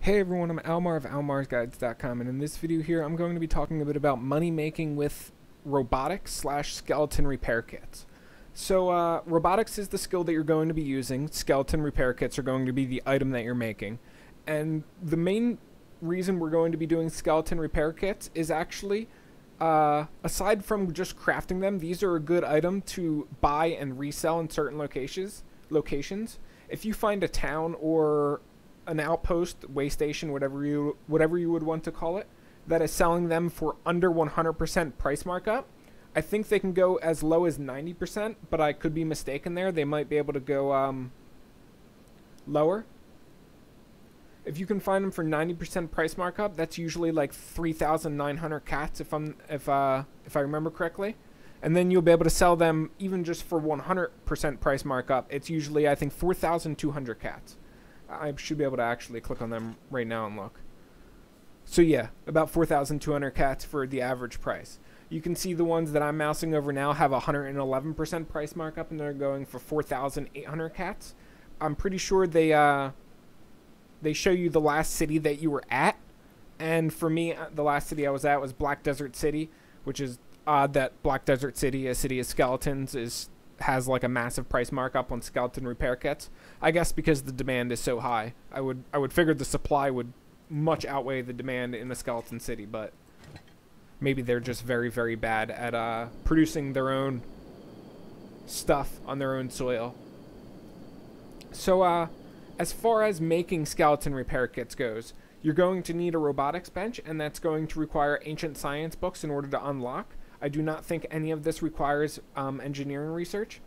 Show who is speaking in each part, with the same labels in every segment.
Speaker 1: Hey everyone, I'm Almar of almarsguides.com, and in this video here I'm going to be talking a bit about money making with robotics slash skeleton repair kits. So robotics is the skill that you're going to be using. Skeleton repair kits are going to be the item that you're making. And the main reason we're going to be doing skeleton repair kits is actually, aside from just crafting them, these are a good item to buy and resell in certain locations. If you find a town or an outpost, way station, whatever you would want to call it, that is selling them for under 100% price markup, I think they can go as low as 90%, but I could be mistaken there. They might be able to go lower. If you can find them for 90% price markup, that's usually like 3,900 cats if I remember correctly. And then you'll be able to sell them even just for 100% price markup. It's usually, I think, 4,200 cats. I should be able to actually click on them right now and look. So yeah, about 4,200 cats for the average price. You can see the ones that I'm mousing over now have 111% price markup, and they're going for 4,800 cats. I'm pretty sure they show you the last city that you were at, and for me, the last city I was at was Black Desert City, which is odd that Black Desert City, a city of skeletons, has like a massive price markup on skeleton repair kits. I guess because the demand is so high. I would figure the supply would much outweigh the demand in the skeleton city, but maybe they're just very, very bad at producing their own stuff on their own soil. So as far as making skeleton repair kits goes, you're going to need a robotics bench, and that's going to require ancient science books in order to unlock. I do not think any of this requires engineering research.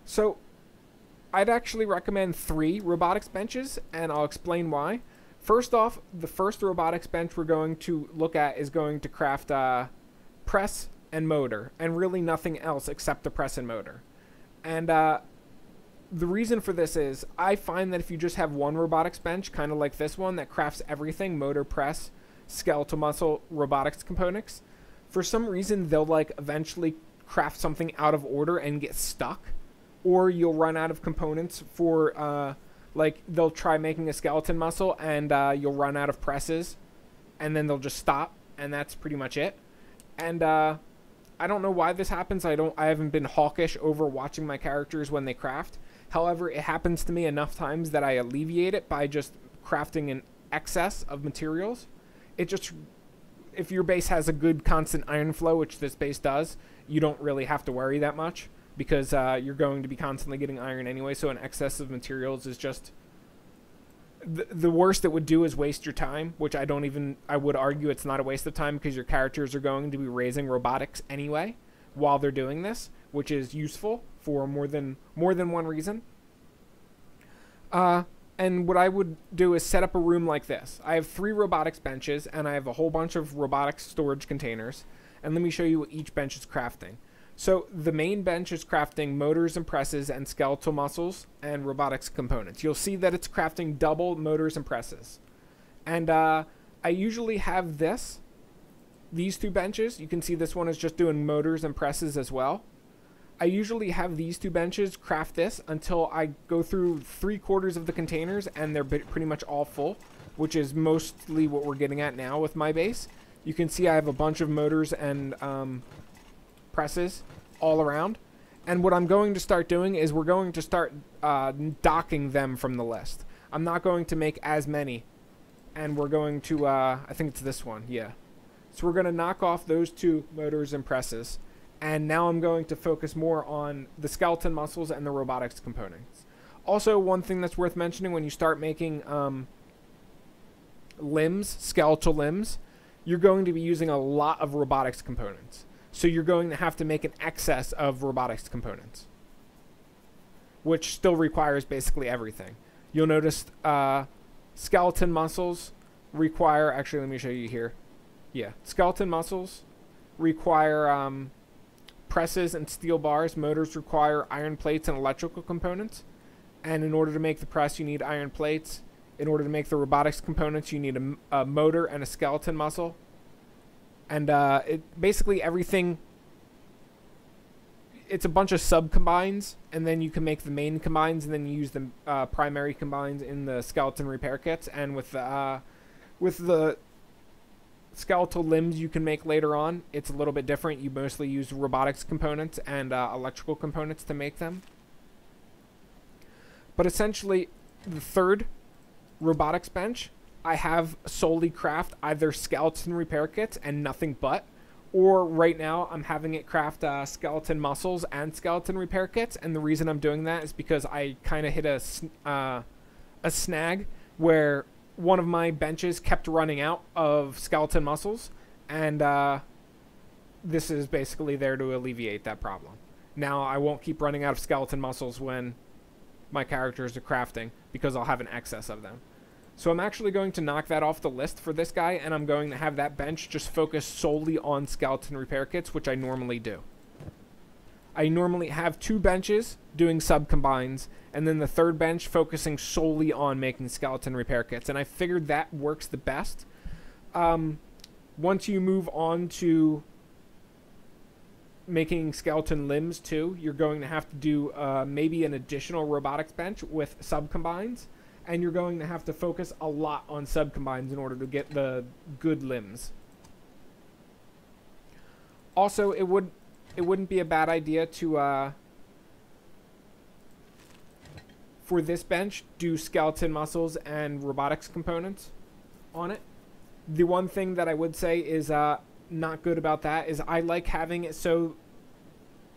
Speaker 1: So I'd actually recommend 3 robotics benches, and I'll explain why. First off, the first robotics bench we're going to look at is going to craft press and motor, and really nothing else except the press and motor. And the reason for this is I find that if you just have one robotics bench, kind of like this one, that crafts everything, motor, press, skeletal muscle, robotics components, for some reason they'll like eventually craft something out of order and get stuck, or you'll run out of components for like they'll try making a skeleton muscle and you'll run out of presses, and then they'll just stop, and that's pretty much it. And I don't know why this happens. I haven't been hawkish over watching my characters when they craft. However, it happens to me enough times that I alleviate it by just crafting an excess of materials. If your base has a good constant iron flow, which this base does, you don't really have to worry that much, because you're going to be constantly getting iron anyway, so an excess of materials is just the worst it would do is waste your time, which I would argue it's not a waste of time, because your characters are going to be raising robotics anyway while they're doing this, which is useful for more than one reason. And what I would do is set up a room like this. I have 3 robotics benches, and I have a whole bunch of robotics storage containers. And let me show you what each bench is crafting. So the main bench is crafting motors and presses and skeletal muscles and robotics components. You'll see that it's crafting double motors and presses. And I usually have these 2 benches. You can see this one is just doing motors and presses as well. I usually have these 2 benches craft this until I go through 3/4 of the containers and they're pretty much all full, which is mostly what we're getting at now with my base. You can see I have a bunch of motors and presses all around. And what I'm going to start doing is we're going to start docking them from the list. I'm not going to make as many. And we're going to, I think it's this one, yeah. So we're going to knock off those 2 motors and presses. And now I'm going to focus more on the skeleton muscles and the robotics components. Also, one thing that's worth mentioning, when you start making skeletal limbs, you're going to be using a lot of robotics components. So you're going to have to make an excess of robotics components, which still requires basically everything. You'll notice skeleton muscles require, actually let me show you here. Yeah, skeleton muscles require presses and steel bars. Motors require iron plates and electrical components. And in order to make the press, you need iron plates. In order to make the robotics components, you need a motor and a skeleton muscle. And basically everything, it's a bunch of sub-combines, and then you can make the main combines, and then you use the primary combines in the skeleton repair kits. And with the With the skeletal limbs you can make later on, it's a little bit different. You mostly use robotics components and electrical components to make them. But essentially, the third robotics bench, I have solely craft either skeleton repair kits and nothing but, or right now I'm having it craft skeleton muscles and skeleton repair kits. And the reason I'm doing that is because I kind of hit a snag where one of my benches kept running out of skeleton muscles, and this is basically there to alleviate that problem. Now I won't keep running out of skeleton muscles when my characters are crafting, because I'll have an excess of them. So I'm actually going to knock that off the list for this guy, and I'm going to have that bench just focus solely on skeleton repair kits, which I normally do. I normally have 2 benches doing sub-combines, and then the third bench focusing solely on making skeleton repair kits. And I figured that works the best. Once you move on to making skeleton limbs too, you're going to have to do maybe an additional robotics bench with sub-combines. And you're going to have to focus a lot on sub-combines in order to get the good limbs. Also, it wouldn't be a bad idea to, for this bench, do skeleton muscles and robotics components on it. The one thing that I would say is not good about that is I like having it so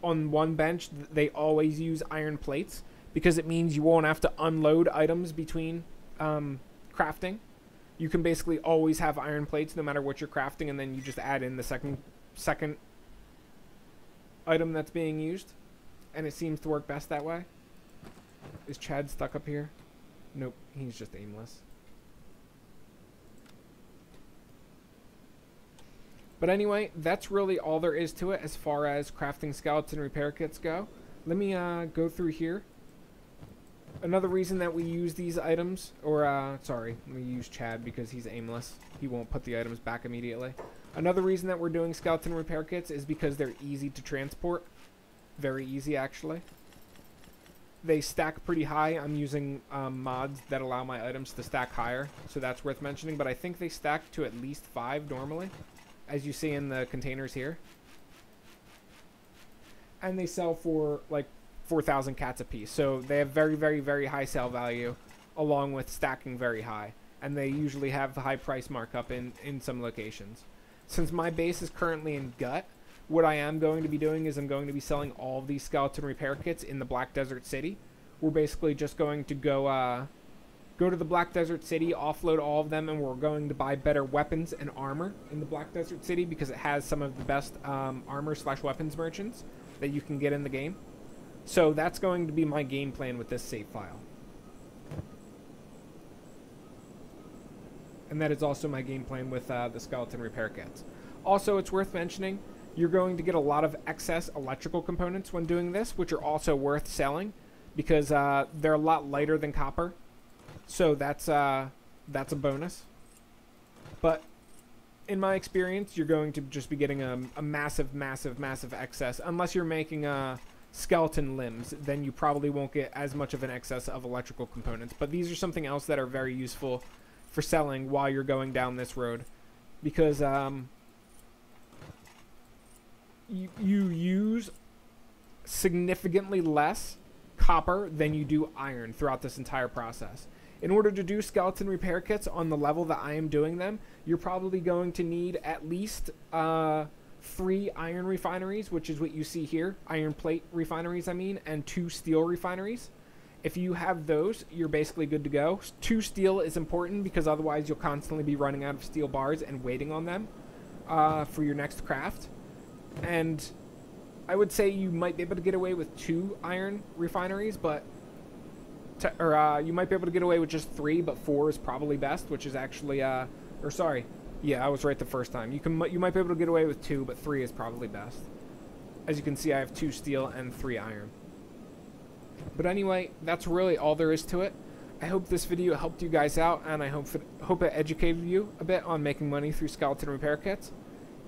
Speaker 1: on one bench they always use iron plates, because it means you won't have to unload items between crafting. You can basically always have iron plates no matter what you're crafting, and then you just add in the second item that's being used, and it seems to work best that way. Is Chad stuck up here? Nope, he's just aimless. But anyway, that's really all there is to it as far as crafting skeleton repair kits go. Let me go through here. Another reason that we use these items, or sorry, let me use Chad because he's aimless. He won't put the items back immediately. Another reason that we're doing skeleton repair kits is because they're easy to transport. Very easy, actually. They stack pretty high. I'm using mods that allow my items to stack higher, so that's worth mentioning. But I think they stack to at least 5 normally, as you see in the containers here. And they sell for like 4,000 cats a piece, so they have very, very, very high sale value, along with stacking very high, and they usually have the high price markup in some locations. Since my base is currently in Gut, what I am going to be doing is I'm going to be selling all of these skeleton repair kits in the Black Desert City. We're basically just going to go to the Black Desert City, offload all of them, and we're going to buy better weapons and armor in the Black Desert City because it has some of the best armor/weapons merchants that you can get in the game. So that's going to be my game plan with this save file. And that is also my game plan with the skeleton repair kits. Also, it's worth mentioning, you're going to get a lot of excess electrical components when doing this, which are also worth selling because they're a lot lighter than copper. So that's a bonus. But in my experience, you're going to just be getting a massive, massive, massive excess. Unless you're making skeleton limbs, then you probably won't get as much of an excess of electrical components. But these are something else that are very useful for selling while you're going down this road, because you use significantly less copper than you do iron throughout this entire process. In order to do skeleton repair kits on the level that I am doing them, you're probably going to need at least 3 iron refineries, which is what you see here, iron plate refineries I mean, and 2 steel refineries. If you have those, you're basically good to go. 2 steel is important because otherwise you'll constantly be running out of steel bars and waiting on them for your next craft. And I would say you might be able to get away with 2 iron refineries, but you might be able to get away with just 3, but 4 is probably best, which is actually yeah, I was right the first time. You might be able to get away with 2, but 3 is probably best. As you can see, I have 2 steel and 3 iron. But anyway, that's really all there is to it. I hope this video helped you guys out, and I hope it educated you a bit on making money through skeleton repair kits.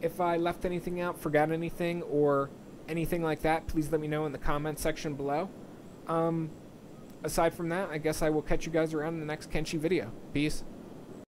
Speaker 1: If I left anything out, forgot anything, or anything like that, please let me know in the comment section below. Aside from that, I guess I will catch you guys around in the next Kenshi video. Peace.